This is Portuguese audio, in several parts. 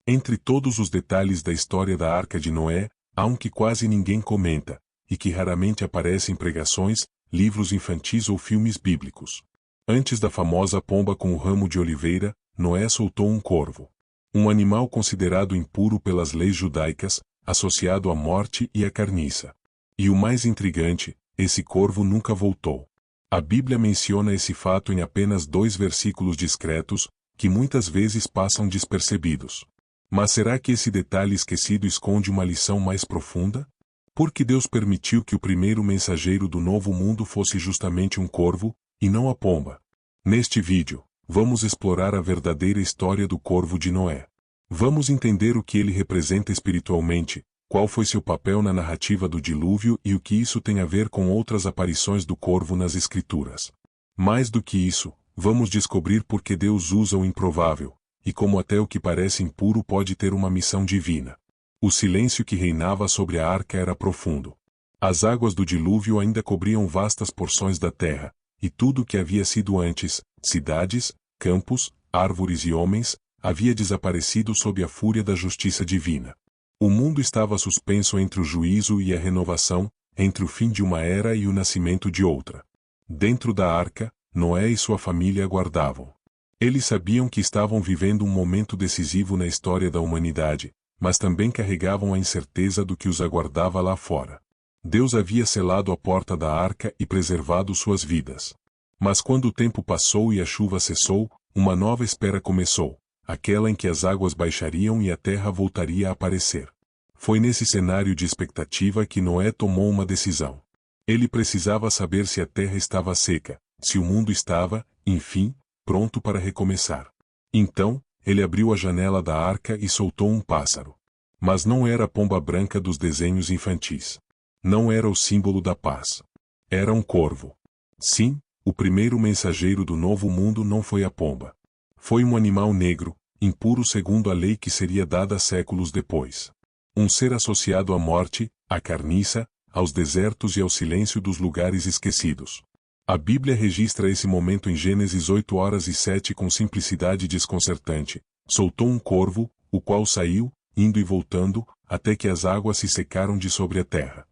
Entre todos os detalhes da história da Arca de Noé, há um que quase ninguém comenta, e que raramente aparece em pregações, livros infantis ou filmes bíblicos. Antes da famosa pomba com o ramo de oliveira, Noé soltou um corvo. Um animal considerado impuro pelas leis judaicas, associado à morte e à carniça. E o mais intrigante, esse corvo nunca voltou. A Bíblia menciona esse fato em apenas 2 versículos discretos, que muitas vezes passam despercebidos. Mas será que esse detalhe esquecido esconde uma lição mais profunda? Por que Deus permitiu que o primeiro mensageiro do novo mundo fosse justamente um corvo, e não a pomba? Neste vídeo, vamos explorar a verdadeira história do corvo de Noé. Vamos entender o que ele representa espiritualmente, qual foi seu papel na narrativa do dilúvio e o que isso tem a ver com outras aparições do corvo nas Escrituras. Mais do que isso, vamos descobrir por que Deus usa o improvável, e como até o que parece impuro pode ter uma missão divina. O silêncio que reinava sobre a arca era profundo. As águas do dilúvio ainda cobriam vastas porções da terra, e tudo o que havia sido antes, cidades, campos, árvores e homens, havia desaparecido sob a fúria da justiça divina. O mundo estava suspenso entre o juízo e a renovação, entre o fim de uma era e o nascimento de outra. Dentro da arca, Noé e sua família aguardavam. Eles sabiam que estavam vivendo um momento decisivo na história da humanidade, mas também carregavam a incerteza do que os aguardava lá fora. Deus havia selado a porta da arca e preservado suas vidas. Mas quando o tempo passou e a chuva cessou, uma nova espera começou, aquela em que as águas baixariam e a terra voltaria a aparecer. Foi nesse cenário de expectativa que Noé tomou uma decisão. Ele precisava saber se a terra estava seca, se o mundo estava, enfim, pronto para recomeçar. Então, ele abriu a janela da arca e soltou um pássaro. Mas não era a pomba branca dos desenhos infantis. Não era o símbolo da paz. Era um corvo. Sim, o primeiro mensageiro do novo mundo não foi a pomba. Foi um animal negro, impuro segundo a lei que seria dada séculos depois. Um ser associado à morte, à carniça, aos desertos e ao silêncio dos lugares esquecidos. A Bíblia registra esse momento em Gênesis 8:07 com simplicidade desconcertante. Soltou um corvo, o qual saiu, indo e voltando, até que as águas se secaram de sobre a terra.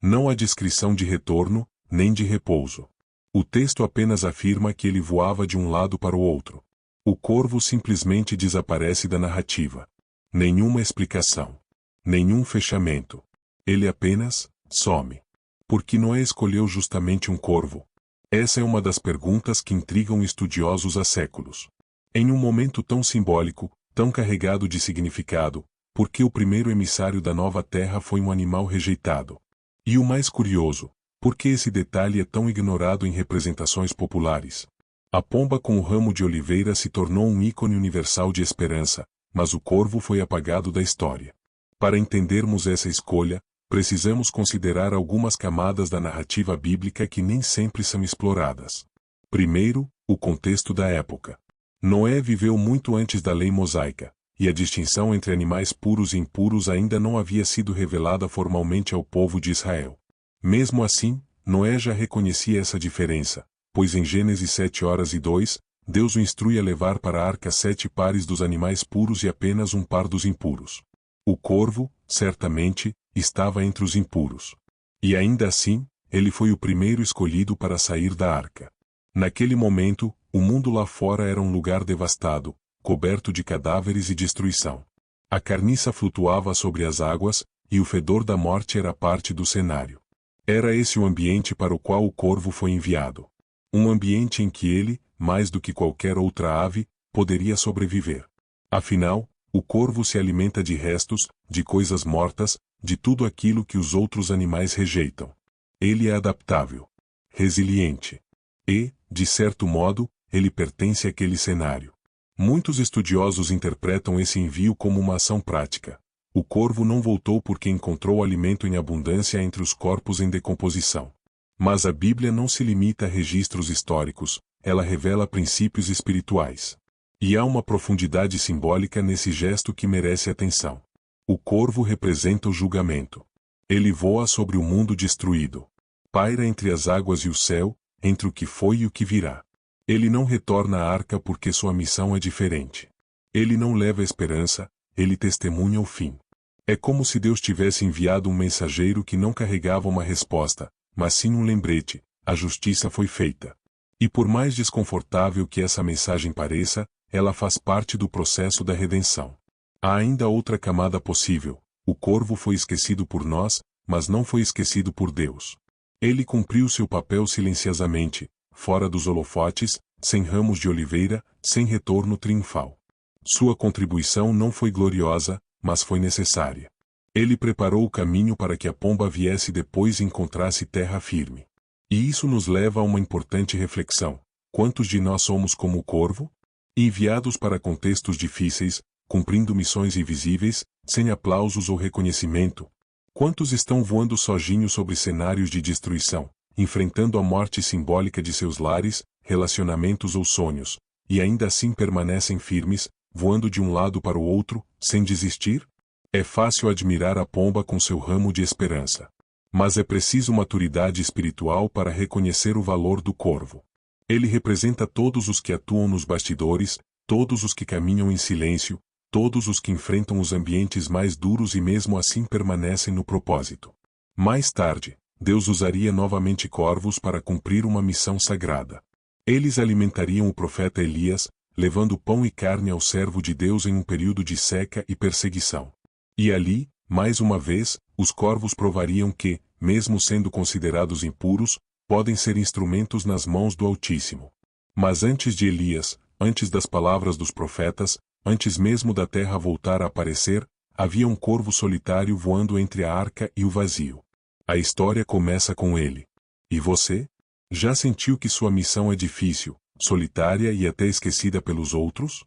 Não há descrição de retorno, nem de repouso. O texto apenas afirma que ele voava de um lado para o outro. O corvo simplesmente desaparece da narrativa. Nenhuma explicação. Nenhum fechamento. Ele apenas some. Por que Noé escolheu justamente um corvo? Essa é uma das perguntas que intrigam estudiosos há séculos. Em um momento tão simbólico, tão carregado de significado, por que o primeiro emissário da nova terra foi um animal rejeitado? E o mais curioso, por que esse detalhe é tão ignorado em representações populares? A pomba com o ramo de oliveira se tornou um ícone universal de esperança, mas o corvo foi apagado da história. Para entendermos essa escolha, precisamos considerar algumas camadas da narrativa bíblica que nem sempre são exploradas. Primeiro, o contexto da época. Noé viveu muito antes da lei mosaica, e a distinção entre animais puros e impuros ainda não havia sido revelada formalmente ao povo de Israel. Mesmo assim, Noé já reconhecia essa diferença, pois em Gênesis 7:2, Deus o instrui a levar para a arca 7 pares dos animais puros e apenas um par dos impuros. O corvo, certamente, estava entre os impuros. E ainda assim, ele foi o primeiro escolhido para sair da arca. Naquele momento, o mundo lá fora era um lugar devastado, coberto de cadáveres e destruição. A carniça flutuava sobre as águas, e o fedor da morte era parte do cenário. Era esse o ambiente para o qual o corvo foi enviado. Um ambiente em que ele, mais do que qualquer outra ave, poderia sobreviver. Afinal, o corvo se alimenta de restos, de coisas mortas, de tudo aquilo que os outros animais rejeitam. Ele é adaptável, resiliente. E, de certo modo, ele pertence àquele cenário. Muitos estudiosos interpretam esse envio como uma ação prática. O corvo não voltou porque encontrou alimento em abundância entre os corpos em decomposição. Mas a Bíblia não se limita a registros históricos, ela revela princípios espirituais. E há uma profundidade simbólica nesse gesto que merece atenção. O corvo representa o julgamento. Ele voa sobre o mundo destruído. Paira entre as águas e o céu, entre o que foi e o que virá. Ele não retorna à arca porque sua missão é diferente. Ele não leva esperança, ele testemunha o fim. É como se Deus tivesse enviado um mensageiro que não carregava uma resposta, mas sim um lembrete: a justiça foi feita. E por mais desconfortável que essa mensagem pareça, ela faz parte do processo da redenção. Há ainda outra camada possível: o corvo foi esquecido por nós, mas não foi esquecido por Deus. Ele cumpriu seu papel silenciosamente, fora dos holofotes, sem ramos de oliveira, sem retorno triunfal. Sua contribuição não foi gloriosa, mas foi necessária. Ele preparou o caminho para que a pomba viesse depois e encontrasse terra firme. E isso nos leva a uma importante reflexão: quantos de nós somos como o corvo? Enviados para contextos difíceis, cumprindo missões invisíveis, sem aplausos ou reconhecimento. Quantos estão voando sozinhos sobre cenários de destruição, enfrentando a morte simbólica de seus lares, relacionamentos ou sonhos, e ainda assim permanecem firmes, voando de um lado para o outro, sem desistir? É fácil admirar a pomba com seu ramo de esperança. Mas é preciso maturidade espiritual para reconhecer o valor do corvo. Ele representa todos os que atuam nos bastidores, todos os que caminham em silêncio, todos os que enfrentam os ambientes mais duros e mesmo assim permanecem no propósito. Mais tarde, Deus usaria novamente corvos para cumprir uma missão sagrada. Eles alimentariam o profeta Elias, levando pão e carne ao servo de Deus em um período de seca e perseguição. E ali, mais uma vez, os corvos provariam que, mesmo sendo considerados impuros, podem ser instrumentos nas mãos do Altíssimo. Mas antes de Elias, antes das palavras dos profetas, antes mesmo da terra voltar a aparecer, havia um corvo solitário voando entre a arca e o vazio. A história começa com ele. E você? Já sentiu que sua missão é difícil, solitária e até esquecida pelos outros?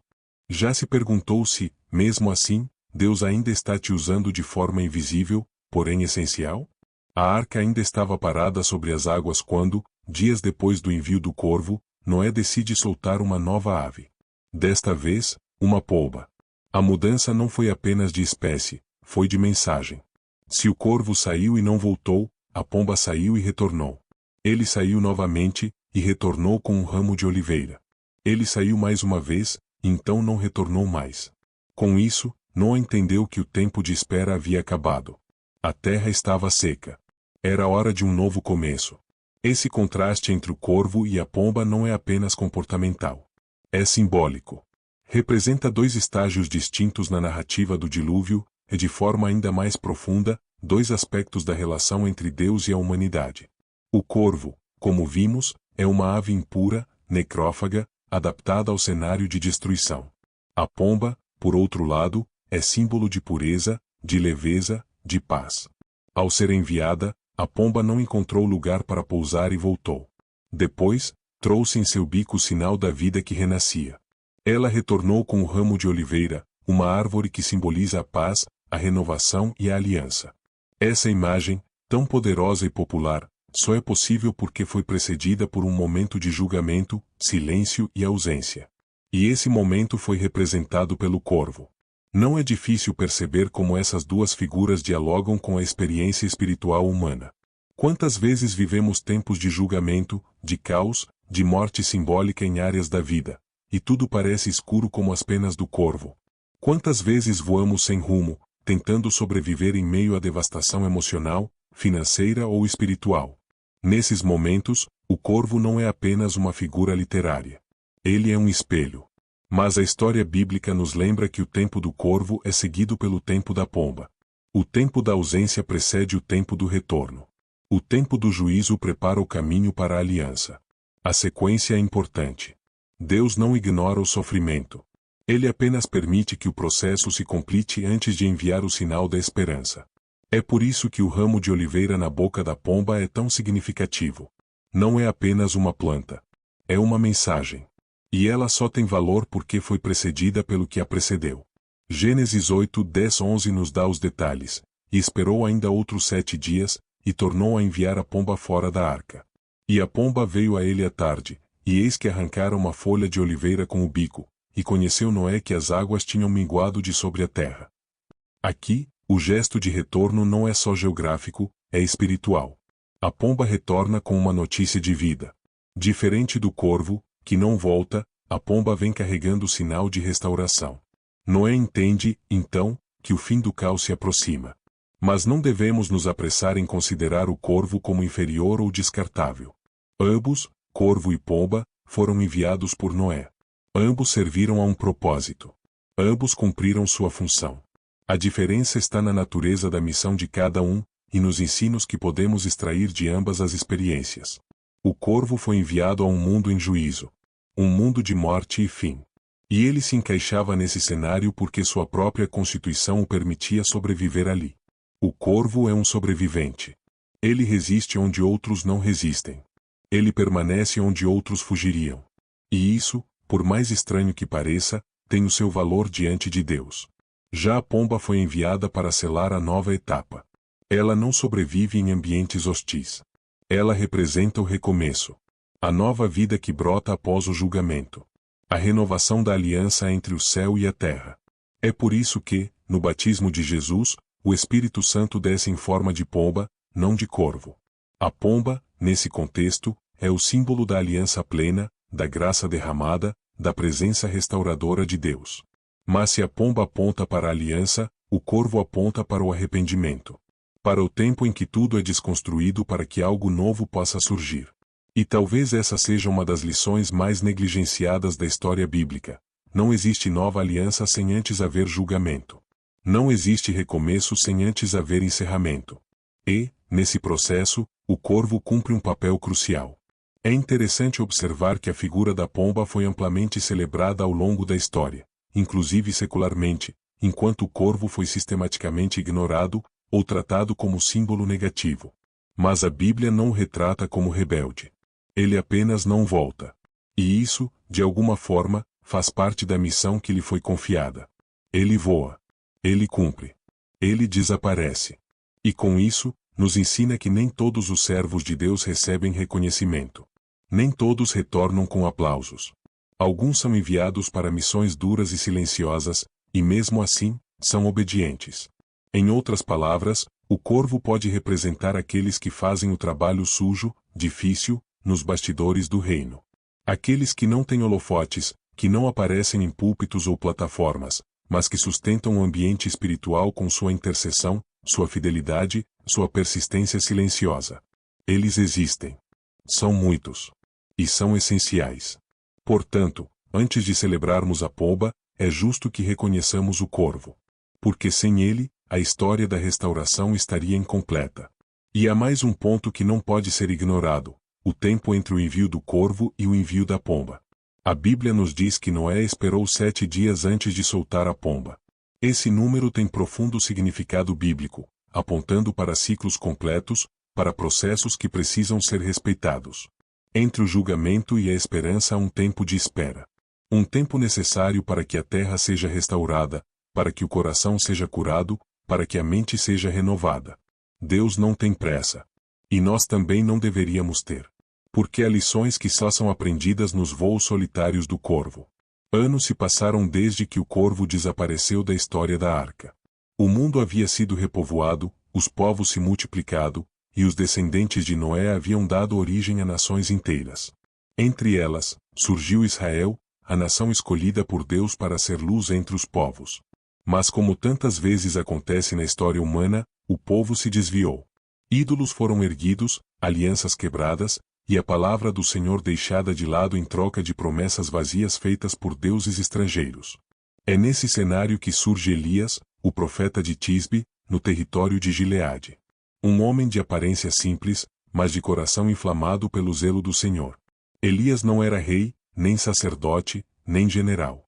Já se perguntou se, mesmo assim, Deus ainda está te usando de forma invisível, porém essencial? A arca ainda estava parada sobre as águas quando, dias depois do envio do corvo, Noé decide soltar uma nova ave. Desta vez, uma polva. A mudança não foi apenas de espécie, foi de mensagem. Se o corvo saiu e não voltou, a pomba saiu e retornou. Ele saiu novamente, e retornou com um ramo de oliveira. Ele saiu mais uma vez, e então não retornou mais. Com isso, Noé entendeu que o tempo de espera havia acabado. A terra estava seca. Era hora de um novo começo. Esse contraste entre o corvo e a pomba não é apenas comportamental. É simbólico. Representa dois estágios distintos na narrativa do dilúvio, e de forma ainda mais profunda, dois aspectos da relação entre Deus e a humanidade. O corvo, como vimos, é uma ave impura, necrófaga, adaptada ao cenário de destruição. A pomba, por outro lado, é símbolo de pureza, de leveza, de paz. Ao ser enviada, a pomba não encontrou lugar para pousar e voltou. Depois, trouxe em seu bico o sinal da vida que renascia. Ela retornou com o ramo de oliveira, uma árvore que simboliza a paz, a renovação e a aliança. Essa imagem, tão poderosa e popular, só é possível porque foi precedida por um momento de julgamento, silêncio e ausência. E esse momento foi representado pelo corvo. Não é difícil perceber como essas duas figuras dialogam com a experiência espiritual humana. Quantas vezes vivemos tempos de julgamento, de caos, de morte simbólica em áreas da vida, e tudo parece escuro como as penas do corvo? Quantas vezes voamos sem rumo, tentando sobreviver em meio à devastação emocional, financeira ou espiritual? Nesses momentos, o corvo não é apenas uma figura literária. Ele é um espelho. Mas a história bíblica nos lembra que o tempo do corvo é seguido pelo tempo da pomba. O tempo da ausência precede o tempo do retorno. O tempo do juízo prepara o caminho para a aliança. A sequência é importante. Deus não ignora o sofrimento. Ele apenas permite que o processo se complete antes de enviar o sinal da esperança. É por isso que o ramo de oliveira na boca da pomba é tão significativo. Não é apenas uma planta. É uma mensagem. E ela só tem valor porque foi precedida pelo que a precedeu. Gênesis 8, 10, 11 nos dá os detalhes. E esperou ainda outros 7 dias, e tornou a enviar a pomba fora da arca. E a pomba veio a ele à tarde, e eis que arrancara uma folha de oliveira com o bico, e conheceu Noé que as águas tinham minguado de sobre a terra. Aqui, o gesto de retorno não é só geográfico, é espiritual. A pomba retorna com uma notícia de vida. Diferente do corvo, que não volta, a pomba vem carregando o sinal de restauração. Noé entende, então, que o fim do caos se aproxima. Mas não devemos nos apressar em considerar o corvo como inferior ou descartável. Ambos, corvo e pomba, foram enviados por Noé. Ambos serviram a um propósito. Ambos cumpriram sua função. A diferença está na natureza da missão de cada um, e nos ensinos que podemos extrair de ambas as experiências. O corvo foi enviado a um mundo em juízo. Um mundo de morte e fim. E ele se encaixava nesse cenário porque sua própria constituição o permitia sobreviver ali. O corvo é um sobrevivente. Ele resiste onde outros não resistem. Ele permanece onde outros fugiriam. E isso, por mais estranho que pareça, tem o seu valor diante de Deus. Já a pomba foi enviada para selar a nova etapa. Ela não sobrevive em ambientes hostis. Ela representa o recomeço. A nova vida que brota após o julgamento. A renovação da aliança entre o céu e a terra. É por isso que, no batismo de Jesus, o Espírito Santo desce em forma de pomba, não de corvo. A pomba, nesse contexto, é o símbolo da aliança plena, da graça derramada, da presença restauradora de Deus. Mas se a pomba aponta para a aliança, o corvo aponta para o arrependimento. Para o tempo em que tudo é desconstruído para que algo novo possa surgir. E talvez essa seja uma das lições mais negligenciadas da história bíblica. Não existe nova aliança sem antes haver julgamento. Não existe recomeço sem antes haver encerramento. E, nesse processo, o corvo cumpre um papel crucial. É interessante observar que a figura da pomba foi amplamente celebrada ao longo da história, inclusive secularmente, enquanto o corvo foi sistematicamente ignorado, ou tratado como símbolo negativo. Mas a Bíblia não o retrata como rebelde. Ele apenas não volta. E isso, de alguma forma, faz parte da missão que lhe foi confiada. Ele voa. Ele cumpre. Ele desaparece. E com isso, nos ensina que nem todos os servos de Deus recebem reconhecimento. Nem todos retornam com aplausos. Alguns são enviados para missões duras e silenciosas, e mesmo assim, são obedientes. Em outras palavras, o corvo pode representar aqueles que fazem o trabalho sujo, difícil, nos bastidores do reino. Aqueles que não têm holofotes, que não aparecem em púlpitos ou plataformas, mas que sustentam o ambiente espiritual com sua intercessão, sua fidelidade, sua persistência silenciosa. Eles existem. São muitos. E são essenciais. Portanto, antes de celebrarmos a pomba, é justo que reconheçamos o corvo. Porque sem ele, a história da restauração estaria incompleta. E há mais um ponto que não pode ser ignorado: o tempo entre o envio do corvo e o envio da pomba. A Bíblia nos diz que Noé esperou 7 dias antes de soltar a pomba. Esse número tem profundo significado bíblico, apontando para ciclos completos, para processos que precisam ser respeitados. Entre o julgamento e a esperança há um tempo de espera. Um tempo necessário para que a terra seja restaurada, para que o coração seja curado, para que a mente seja renovada. Deus não tem pressa. E nós também não deveríamos ter. Porque há lições que só são aprendidas nos voos solitários do corvo. Anos se passaram desde que o corvo desapareceu da história da arca. O mundo havia sido repovoado, os povos se multiplicado, e os descendentes de Noé haviam dado origem a nações inteiras. Entre elas, surgiu Israel, a nação escolhida por Deus para ser luz entre os povos. Mas como tantas vezes acontece na história humana, o povo se desviou. Ídolos foram erguidos, alianças quebradas, e a palavra do Senhor deixada de lado em troca de promessas vazias feitas por deuses estrangeiros. É nesse cenário que surge Elias, o profeta de Tisbe, no território de Gileade. Um homem de aparência simples, mas de coração inflamado pelo zelo do Senhor. Elias não era rei, nem sacerdote, nem general.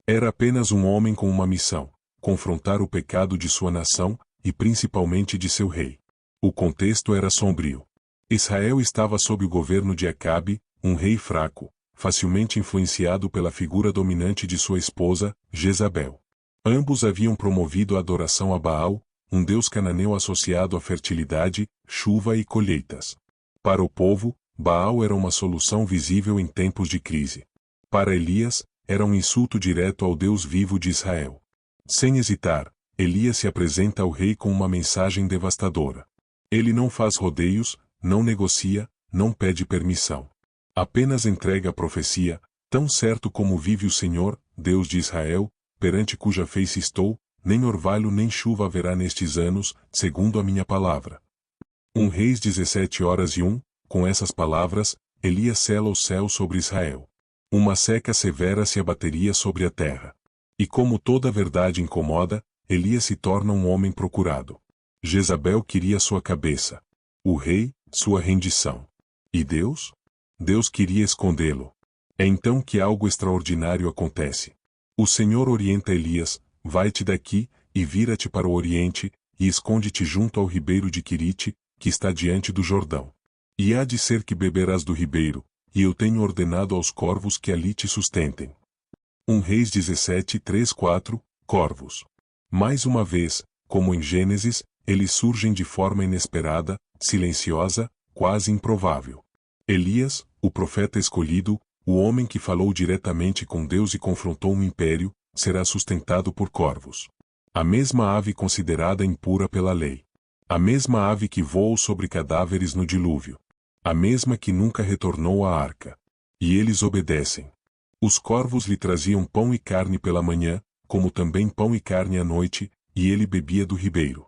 Era apenas um homem com uma missão: confrontar o pecado de sua nação, e principalmente de seu rei. O contexto era sombrio. Israel estava sob o governo de Acabe, um rei fraco, facilmente influenciado pela figura dominante de sua esposa, Jezabel. Ambos haviam promovido a adoração a Baal, um deus cananeu associado à fertilidade, chuva e colheitas. Para o povo, Baal era uma solução visível em tempos de crise. Para Elias, era um insulto direto ao Deus vivo de Israel. Sem hesitar, Elias se apresenta ao rei com uma mensagem devastadora. Ele não faz rodeios, não negocia, não pede permissão. Apenas entrega a profecia: tão certo como vive o Senhor, Deus de Israel, perante cuja face estou, nem orvalho nem chuva haverá nestes anos, segundo a minha palavra. 1 Reis 17:1, com essas palavras, Elias sela o céu sobre Israel. Uma seca severa se abateria sobre a terra. E como toda verdade incomoda, Elias se torna um homem procurado. Jezabel queria sua cabeça. O rei, sua rendição. E Deus? Deus queria escondê-lo. É então que algo extraordinário acontece. O Senhor orienta Elias: vai-te daqui, e vira-te para o oriente, e esconde-te junto ao ribeiro de Quirite, que está diante do Jordão. E há de ser que beberás do ribeiro, e eu tenho ordenado aos corvos que ali te sustentem. 1 Reis 17:3-4, Corvos. Mais uma vez, como em Gênesis, eles surgem de forma inesperada, silenciosa, quase improvável. Elias, o profeta escolhido, o homem que falou diretamente com Deus e confrontou um império, será sustentado por corvos. A mesma ave considerada impura pela lei. A mesma ave que voou sobre cadáveres no dilúvio. A mesma que nunca retornou à arca. E eles obedecem. Os corvos lhe traziam pão e carne pela manhã, como também pão e carne à noite, e ele bebia do ribeiro.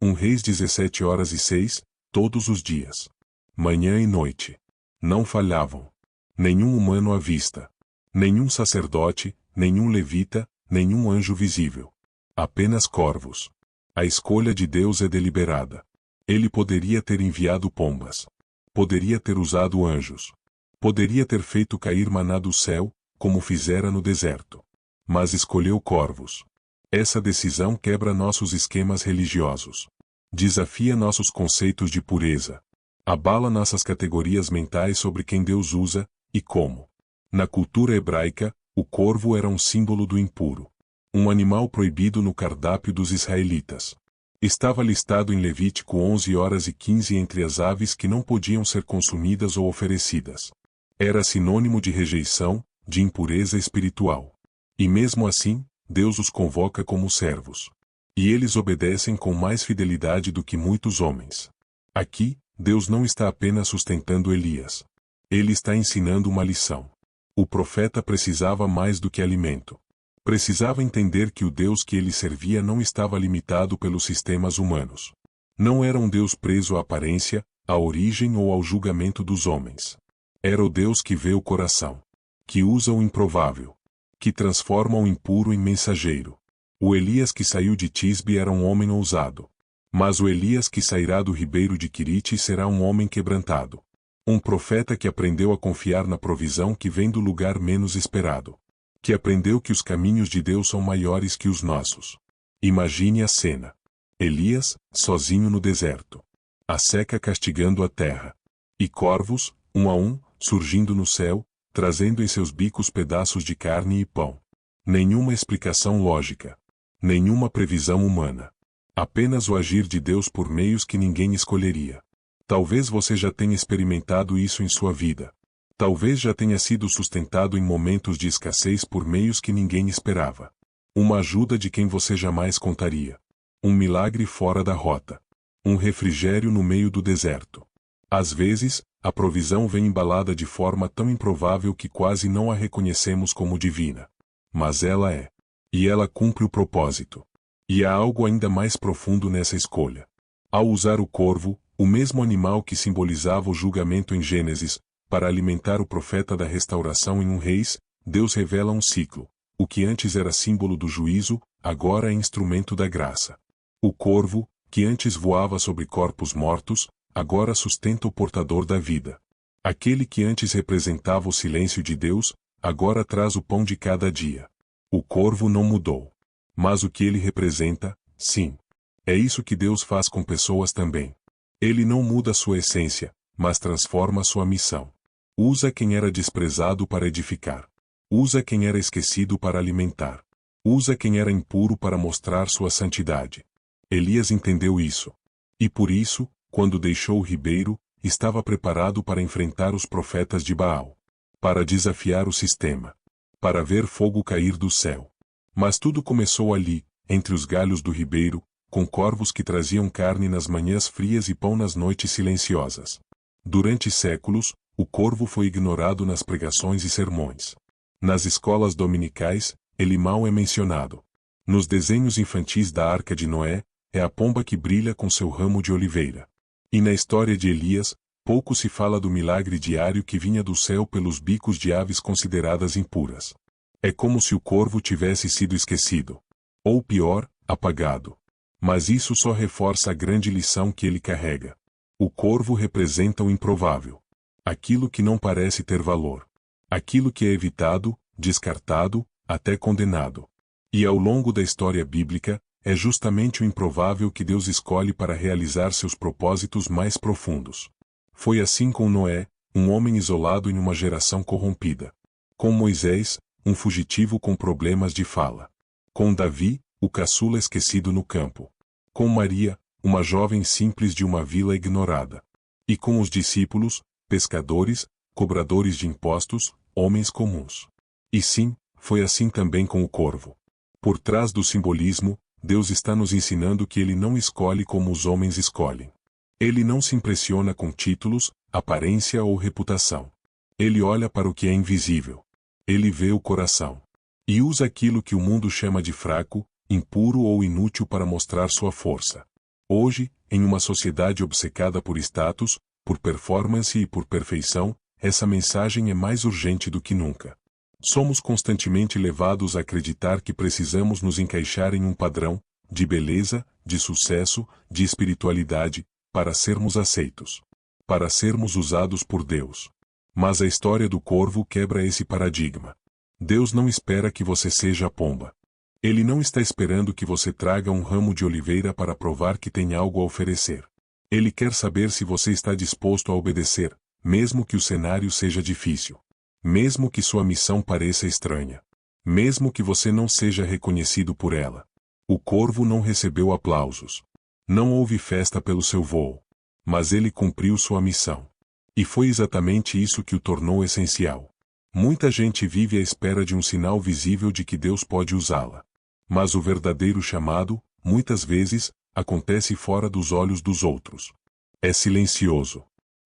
1 Reis 17:06, todos os dias. Manhã e noite. Não falhavam. Nenhum humano à vista. Nenhum sacerdote, nenhum levita, nenhum anjo visível. Apenas corvos. A escolha de Deus é deliberada. Ele poderia ter enviado pombas. Poderia ter usado anjos. Poderia ter feito cair maná do céu, como fizera no deserto. Mas escolheu corvos. Essa decisão quebra nossos esquemas religiosos. Desafia nossos conceitos de pureza. Abala nossas categorias mentais sobre quem Deus usa, e como. Na cultura hebraica, o corvo era um símbolo do impuro. Um animal proibido no cardápio dos israelitas. Estava listado em Levítico 11:15 entre as aves que não podiam ser consumidas ou oferecidas. Era sinônimo de rejeição, de impureza espiritual. E mesmo assim, Deus os convoca como servos. E eles obedecem com mais fidelidade do que muitos homens. Aqui, Deus não está apenas sustentando Elias. Ele está ensinando uma lição. O profeta precisava mais do que alimento. Precisava entender que o Deus que ele servia não estava limitado pelos sistemas humanos. Não era um Deus preso à aparência, à origem ou ao julgamento dos homens. Era o Deus que vê o coração. Que usa o improvável. Que transforma o impuro em mensageiro. O Elias que saiu de Tisbe era um homem ousado. Mas o Elias que sairá do ribeiro de Quirite será um homem quebrantado. Um profeta que aprendeu a confiar na provisão que vem do lugar menos esperado. Que aprendeu que os caminhos de Deus são maiores que os nossos. Imagine a cena. Elias, sozinho no deserto. A seca castigando a terra. E corvos, um a um, surgindo no céu, trazendo em seus bicos pedaços de carne e pão. Nenhuma explicação lógica. Nenhuma previsão humana. Apenas o agir de Deus por meios que ninguém escolheria. Talvez você já tenha experimentado isso em sua vida. Talvez já tenha sido sustentado em momentos de escassez por meios que ninguém esperava. Uma ajuda de quem você jamais contaria. Um milagre fora da rota. Um refrigério no meio do deserto. Às vezes, a provisão vem embalada de forma tão improvável que quase não a reconhecemos como divina. Mas ela é. E ela cumpre o propósito. E há algo ainda mais profundo nessa escolha. Ao usar o corvo, o mesmo animal que simbolizava o julgamento em Gênesis, para alimentar o profeta da restauração em 1 Reis, Deus revela um ciclo. O que antes era símbolo do juízo, agora é instrumento da graça. O corvo, que antes voava sobre corpos mortos, agora sustenta o portador da vida. Aquele que antes representava o silêncio de Deus, agora traz o pão de cada dia. O corvo não mudou. Mas o que ele representa, sim. É isso que Deus faz com pessoas também. Ele não muda sua essência, mas transforma sua missão. Usa quem era desprezado para edificar. Usa quem era esquecido para alimentar. Usa quem era impuro para mostrar sua santidade. Elias entendeu isso. E por isso, quando deixou o ribeiro, estava preparado para enfrentar os profetas de Baal. Para desafiar o sistema. Para ver fogo cair do céu. Mas tudo começou ali, entre os galhos do ribeiro, com corvos que traziam carne nas manhãs frias e pão nas noites silenciosas. Durante séculos, o corvo foi ignorado nas pregações e sermões. Nas escolas dominicais, ele mal é mencionado. Nos desenhos infantis da Arca de Noé, é a pomba que brilha com seu ramo de oliveira. E na história de Elias, pouco se fala do milagre diário que vinha do céu pelos bicos de aves consideradas impuras. É como se o corvo tivesse sido esquecido. Ou pior, apagado. Mas isso só reforça a grande lição que ele carrega. O corvo representa o improvável. Aquilo que não parece ter valor. Aquilo que é evitado, descartado, até condenado. E ao longo da história bíblica, é justamente o improvável que Deus escolhe para realizar seus propósitos mais profundos. Foi assim com Noé, um homem isolado em uma geração corrompida. Com Moisés, um fugitivo com problemas de fala. Com Davi, o caçula esquecido no campo. Com Maria, uma jovem simples de uma vila ignorada. E com os discípulos, pescadores, cobradores de impostos, homens comuns. E sim, foi assim também com o corvo. Por trás do simbolismo, Deus está nos ensinando que Ele não escolhe como os homens escolhem. Ele não se impressiona com títulos, aparência ou reputação. Ele olha para o que é invisível. Ele vê o coração. E usa aquilo que o mundo chama de fraco, impuro ou inútil para mostrar sua força. Hoje, em uma sociedade obcecada por status, por performance e por perfeição, essa mensagem é mais urgente do que nunca. Somos constantemente levados a acreditar que precisamos nos encaixar em um padrão, de beleza, de sucesso, de espiritualidade, para sermos aceitos. Para sermos usados por Deus. Mas a história do corvo quebra esse paradigma. Deus não espera que você seja a pomba. Ele não está esperando que você traga um ramo de oliveira para provar que tem algo a oferecer. Ele quer saber se você está disposto a obedecer, mesmo que o cenário seja difícil. Mesmo que sua missão pareça estranha. Mesmo que você não seja reconhecido por ela. O corvo não recebeu aplausos. Não houve festa pelo seu voo. Mas ele cumpriu sua missão. E foi exatamente isso que o tornou essencial. Muita gente vive à espera de um sinal visível de que Deus pode usá-la. Mas o verdadeiro chamado, muitas vezes, acontece fora dos olhos dos outros. É silencioso.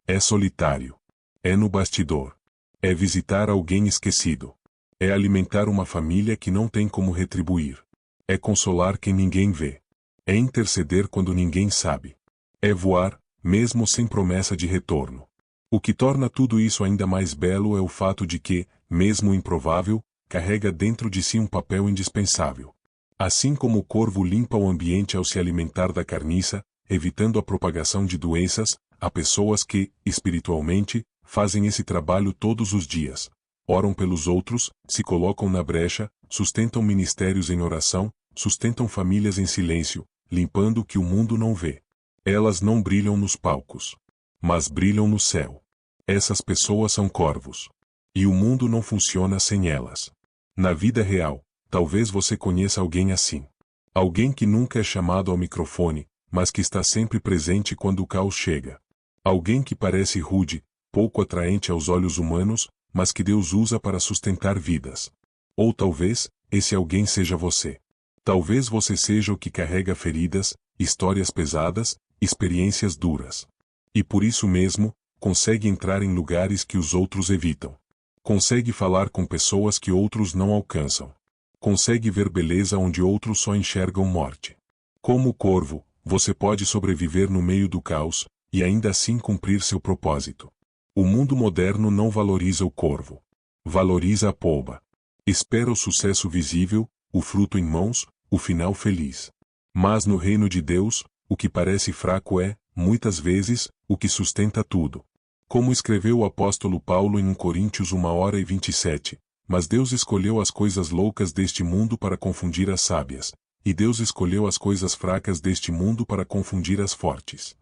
É solitário. É no bastidor. É visitar alguém esquecido. É alimentar uma família que não tem como retribuir. É consolar quem ninguém vê. É interceder quando ninguém sabe. É voar, mesmo sem promessa de retorno. O que torna tudo isso ainda mais belo é o fato de que, mesmo improvável, carrega dentro de si um papel indispensável. Assim como o corvo limpa o ambiente ao se alimentar da carniça, evitando a propagação de doenças, há pessoas que, espiritualmente, fazem esse trabalho todos os dias. Oram pelos outros, se colocam na brecha, sustentam ministérios em oração, sustentam famílias em silêncio, limpando o que o mundo não vê. Elas não brilham nos palcos. Mas brilham no céu. Essas pessoas são corvos. E o mundo não funciona sem elas. Na vida real, talvez você conheça alguém assim. Alguém que nunca é chamado ao microfone, mas que está sempre presente quando o caos chega. Alguém que parece rude, pouco atraente aos olhos humanos, mas que Deus usa para sustentar vidas. Ou talvez, esse alguém seja você. Talvez você seja o que carrega feridas, histórias pesadas, experiências duras. E por isso mesmo, consegue entrar em lugares que os outros evitam. Consegue falar com pessoas que outros não alcançam. Consegue ver beleza onde outros só enxergam morte. Como o corvo, você pode sobreviver no meio do caos, e ainda assim cumprir seu propósito. O mundo moderno não valoriza o corvo. Valoriza a pomba. Espera o sucesso visível, o fruto em mãos, o final feliz. Mas no reino de Deus, o que parece fraco é, muitas vezes, o que sustenta tudo. Como escreveu o apóstolo Paulo em 1 Coríntios 1:27, mas Deus escolheu as coisas loucas deste mundo para confundir as sábias, e Deus escolheu as coisas fracas deste mundo para confundir as fortes.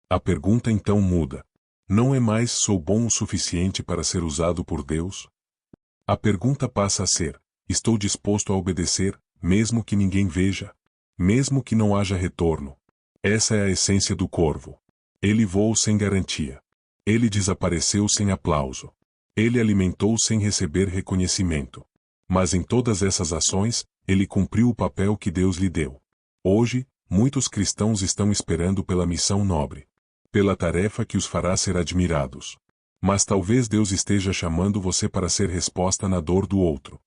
A pergunta então muda. Não é mais sou bom o suficiente para ser usado por Deus? A pergunta passa a ser, estou disposto a obedecer, mesmo que ninguém veja? Mesmo que não haja retorno? Essa é a essência do corvo. Ele voou sem garantia. Ele desapareceu sem aplauso. Ele alimentou sem receber reconhecimento. Mas em todas essas ações, ele cumpriu o papel que Deus lhe deu. Hoje, muitos cristãos estão esperando pela missão nobre. Pela tarefa que os fará ser admirados. Mas talvez Deus esteja chamando você para ser resposta na dor do outro.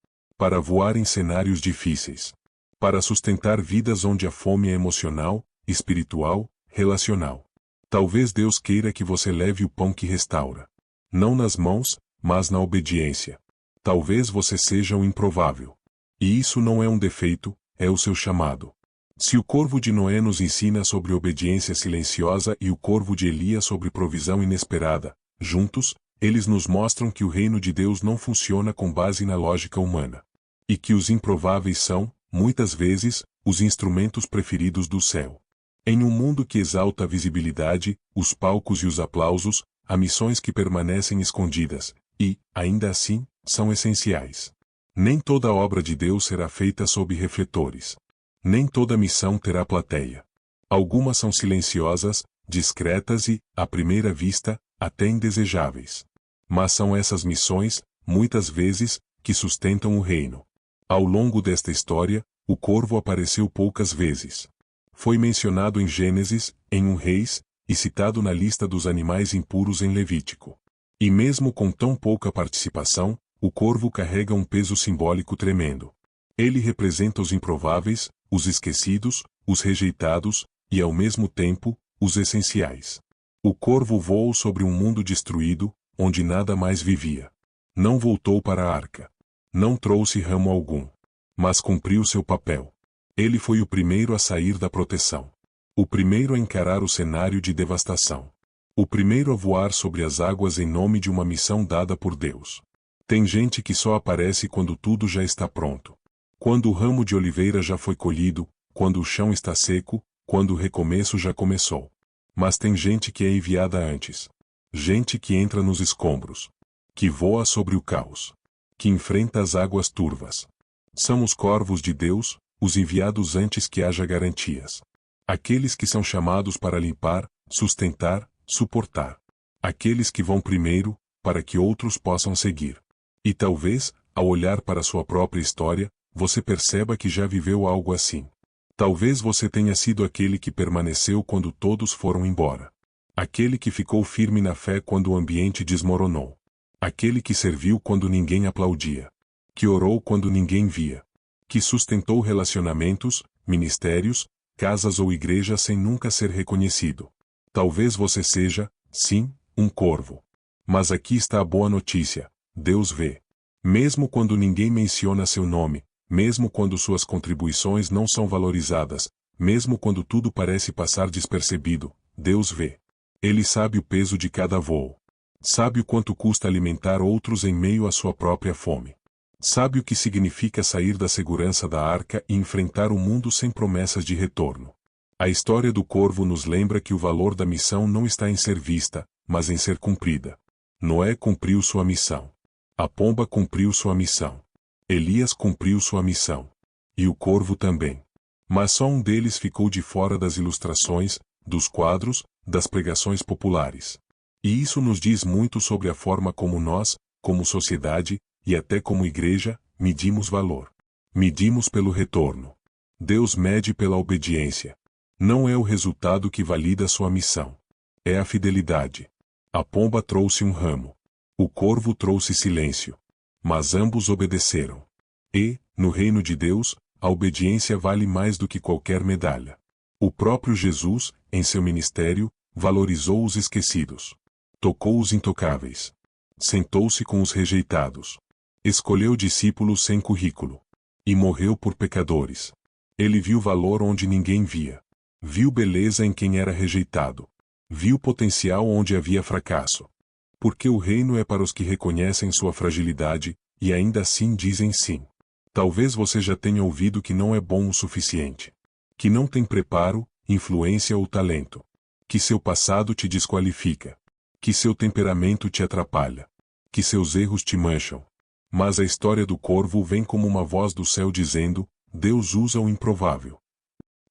para voar em cenários difíceis, para sustentar vidas onde a fome é emocional, espiritual, relacional. Talvez Deus queira que você leve o pão que restaura. Não nas mãos, mas na obediência. Talvez você seja um improvável. E isso não é um defeito, é o seu chamado. Se o corvo de Noé nos ensina sobre obediência silenciosa e o corvo de Elias sobre provisão inesperada, juntos, eles nos mostram que o reino de Deus não funciona com base na lógica humana. E que os improváveis são, muitas vezes, os instrumentos preferidos do céu. Em um mundo que exalta a visibilidade, os palcos e os aplausos, há missões que permanecem escondidas, e, ainda assim, são essenciais. Nem toda obra de Deus será feita sob refletores. Nem toda missão terá plateia. Algumas são silenciosas, discretas e, à primeira vista, até indesejáveis. Mas são essas missões, muitas vezes, que sustentam o reino. Ao longo desta história, o corvo apareceu poucas vezes. Foi mencionado em Gênesis, em 1 Reis, e citado na lista dos animais impuros em Levítico. E mesmo com tão pouca participação, o corvo carrega um peso simbólico tremendo. Ele representa os improváveis, os esquecidos, os rejeitados, e ao mesmo tempo, os essenciais. O corvo voou sobre um mundo destruído, onde nada mais vivia. Não voltou para a arca. Não trouxe ramo algum. Mas cumpriu seu papel. Ele foi o primeiro a sair da proteção. O primeiro a encarar o cenário de devastação. O primeiro a voar sobre as águas em nome de uma missão dada por Deus. Tem gente que só aparece quando tudo já está pronto. Quando o ramo de oliveira já foi colhido, quando o chão está seco, quando o recomeço já começou. Mas tem gente que é enviada antes. Gente que entra nos escombros. Que voa sobre o caos. Que enfrenta as águas turvas. São os corvos de Deus, os enviados antes que haja garantias. Aqueles que são chamados para limpar, sustentar, suportar. Aqueles que vão primeiro, para que outros possam seguir. E talvez, ao olhar para sua própria história, você perceba que já viveu algo assim. Talvez você tenha sido aquele que permaneceu quando todos foram embora. Aquele que ficou firme na fé quando o ambiente desmoronou. Aquele que serviu quando ninguém aplaudia. Que orou quando ninguém via. Que sustentou relacionamentos, ministérios, casas ou igrejas sem nunca ser reconhecido. Talvez você seja, sim, um corvo. Mas aqui está a boa notícia: Deus vê. Mesmo quando ninguém menciona seu nome, mesmo quando suas contribuições não são valorizadas, mesmo quando tudo parece passar despercebido, Deus vê. Ele sabe o peso de cada voo. Sabe o quanto custa alimentar outros em meio à sua própria fome. Sabe o que significa sair da segurança da arca e enfrentar o mundo sem promessas de retorno. A história do corvo nos lembra que o valor da missão não está em ser vista, mas em ser cumprida. Noé cumpriu sua missão. A pomba cumpriu sua missão. Elias cumpriu sua missão. E o corvo também. Mas só um deles ficou de fora das ilustrações, dos quadros, das pregações populares. E isso nos diz muito sobre a forma como nós, como sociedade, e até como igreja, medimos valor. Medimos pelo retorno. Deus mede pela obediência. Não é o resultado que valida sua missão. É a fidelidade. A pomba trouxe um ramo. O corvo trouxe silêncio. Mas ambos obedeceram. E, no reino de Deus, a obediência vale mais do que qualquer medalha. O próprio Jesus, em seu ministério, valorizou os esquecidos. Tocou os intocáveis. Sentou-se com os rejeitados. Escolheu discípulos sem currículo. E morreu por pecadores. Ele viu valor onde ninguém via. Viu beleza em quem era rejeitado. Viu potencial onde havia fracasso. Porque o reino é para os que reconhecem sua fragilidade, e ainda assim dizem sim. Talvez você já tenha ouvido que não é bom o suficiente. Que não tem preparo, influência ou talento. Que seu passado te desqualifica. Que seu temperamento te atrapalha. Que seus erros te mancham. Mas a história do corvo vem como uma voz do céu dizendo: Deus usa o improvável.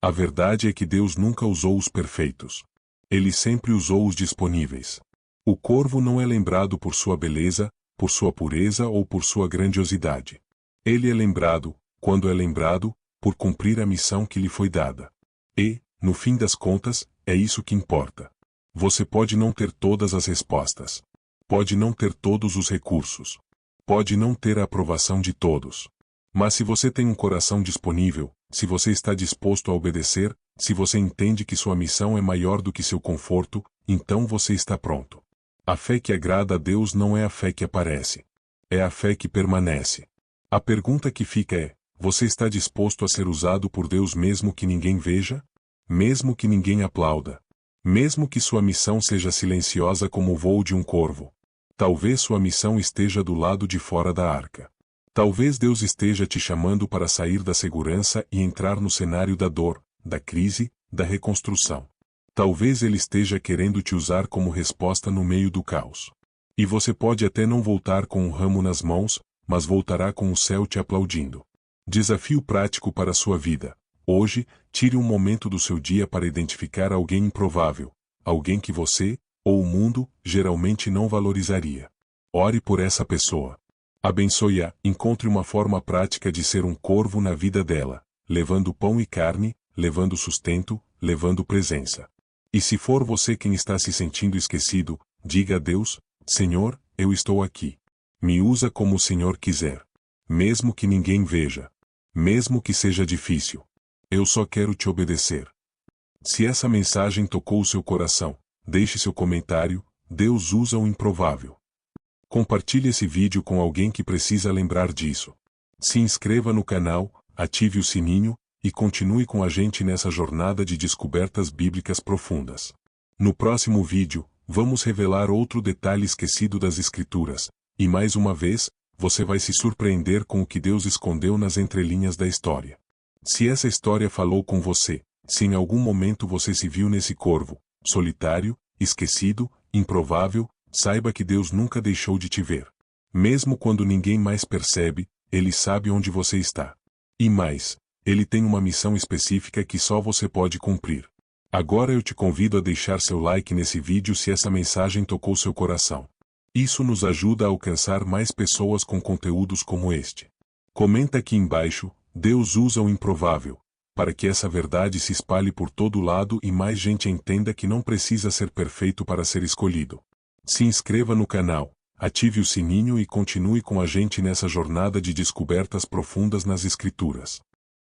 A verdade é que Deus nunca usou os perfeitos. Ele sempre usou os disponíveis. O corvo não é lembrado por sua beleza, por sua pureza ou por sua grandiosidade. Ele é lembrado, quando é lembrado, por cumprir a missão que lhe foi dada. E, no fim das contas, é isso que importa. Você pode não ter todas as respostas. Pode não ter todos os recursos. Pode não ter a aprovação de todos. Mas se você tem um coração disponível, se você está disposto a obedecer, se você entende que sua missão é maior do que seu conforto, então você está pronto. A fé que agrada a Deus não é a fé que aparece. É a fé que permanece. A pergunta que fica é: você está disposto a ser usado por Deus mesmo que ninguém veja? Mesmo que ninguém aplauda? Mesmo que sua missão seja silenciosa como o voo de um corvo? Talvez sua missão esteja do lado de fora da arca. Talvez Deus esteja te chamando para sair da segurança e entrar no cenário da dor, da crise, da reconstrução. Talvez Ele esteja querendo te usar como resposta no meio do caos. E você pode até não voltar com um ramo nas mãos, mas voltará com o céu te aplaudindo. Desafio prático para a sua vida. Hoje, tire um momento do seu dia para identificar alguém improvável, alguém que você, ou o mundo, geralmente não valorizaria. Ore por essa pessoa. Abençoe-a, encontre uma forma prática de ser um corvo na vida dela, levando pão e carne, levando sustento, levando presença. E se for você quem está se sentindo esquecido, diga a Deus: Senhor, eu estou aqui. Me usa como o Senhor quiser. Mesmo que ninguém veja. Mesmo que seja difícil. Eu só quero te obedecer. Se essa mensagem tocou o seu coração, deixe seu comentário. Deus usa o improvável. Compartilhe esse vídeo com alguém que precisa lembrar disso. Se inscreva no canal, ative o sininho, e continue com a gente nessa jornada de descobertas bíblicas profundas. No próximo vídeo, vamos revelar outro detalhe esquecido das Escrituras, e mais uma vez, você vai se surpreender com o que Deus escondeu nas entrelinhas da história. Se essa história falou com você, se em algum momento você se viu nesse corvo, solitário, esquecido, improvável, saiba que Deus nunca deixou de te ver. Mesmo quando ninguém mais percebe, Ele sabe onde você está. E mais, Ele tem uma missão específica que só você pode cumprir. Agora eu te convido a deixar seu like nesse vídeo se essa mensagem tocou seu coração. Isso nos ajuda a alcançar mais pessoas com conteúdos como este. Comenta aqui embaixo: Deus usa o improvável, para que essa verdade se espalhe por todo lado e mais gente entenda que não precisa ser perfeito para ser escolhido. Se inscreva no canal, ative o sininho e continue com a gente nessa jornada de descobertas profundas nas Escrituras.